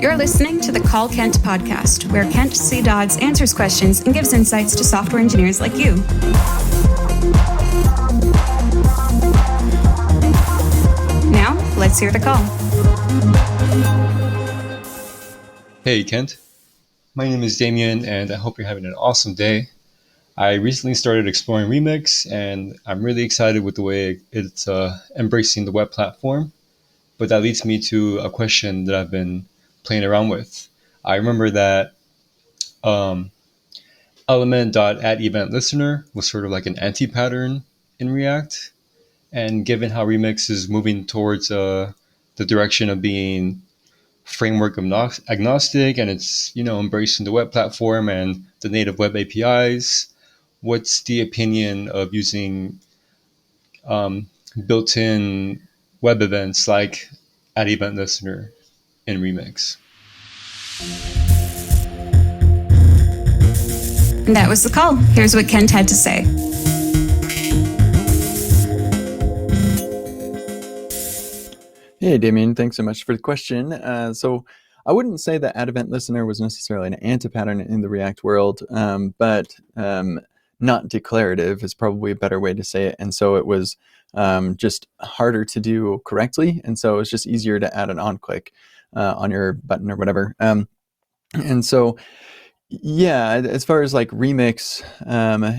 You're listening to the Call Kent podcast, where Kent C. Dodds answers questions and gives insights to software engineers like you. Now, let's hear the call. Hey, Kent. My name is Damien, and I hope you're having an awesome day. I recently started exploring Remix, and I'm really excited with the way it's embracing the web platform. But that leads me to a question that I've been playing around with. I remember that element.addEventListener was sort of like an anti-pattern in React. And given how Remix is moving towards the direction of being framework-agnostic, and it's embracing the web platform and the native web APIs, what's the opinion of using built-in web events like addEventListener in Remix? And that was the call. Here's what Kent had to say. Hey, Damien, thanks so much for the question. So I wouldn't say that addEventListener was necessarily an anti-pattern in the React world, but not declarative is probably a better way to say it. And so it was just harder to do correctly. And so it's just easier to add an on-click on your button or whatever. And so, yeah, as far as like Remix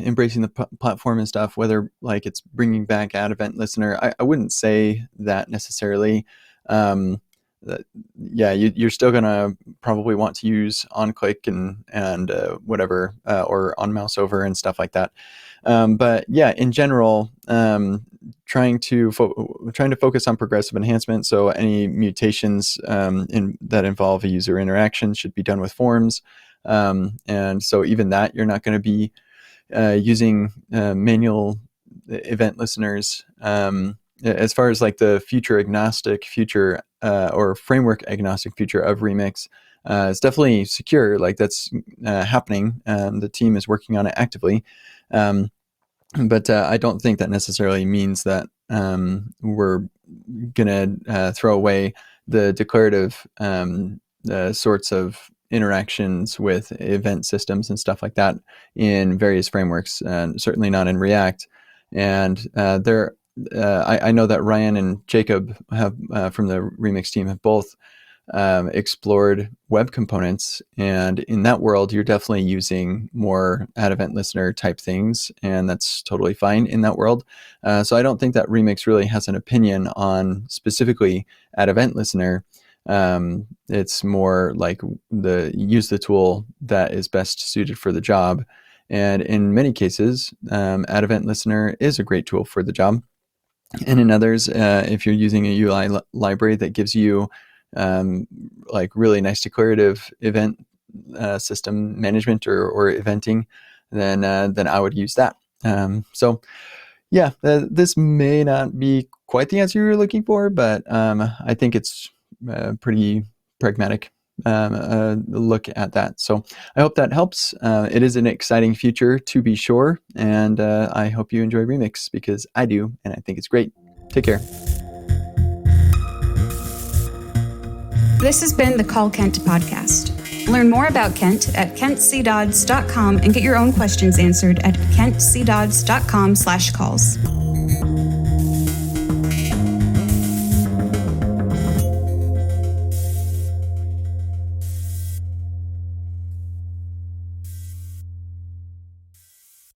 embracing the platform and stuff, whether like it's bringing back addEventListener, I wouldn't say that necessarily. You're still gonna probably want to use on-click and whatever, or on mouse over and stuff like that. But yeah, in general, trying to focus on progressive enhancement. So any mutations that involve a user interaction should be done with forms. And so even that, you're not going to be using manual event listeners. As far as like the future agnostic future or framework agnostic future of Remix, it's definitely secure. Like that's happening. The team is working on it actively. But I don't think that necessarily means that we're going to throw away the declarative sorts of interactions with event systems and stuff like that in various frameworks, and certainly not in React. And I know that Ryan and Jacob have from the Remix team have both explored web components, and in that world you're definitely using more addEventListener type things, and that's totally fine in that world. So I don't think that Remix really has an opinion on specifically addEventListener. It's more like use the tool that is best suited for the job, and in many cases addEventListener is a great tool for the job, and in others if you're using a UI library that gives you like really nice declarative event system management or eventing, then I would use that. So yeah, this may not be quite the answer you're looking for, but I think it's pretty pragmatic look at that. So I hope that helps. It is an exciting future to be sure, and I hope you enjoy Remix, because I do, and I think it's great. Take care. This has been the Call Kent podcast. Learn more about Kent at kentcdodds.com and get your own questions answered at kentcdodds.com/calls.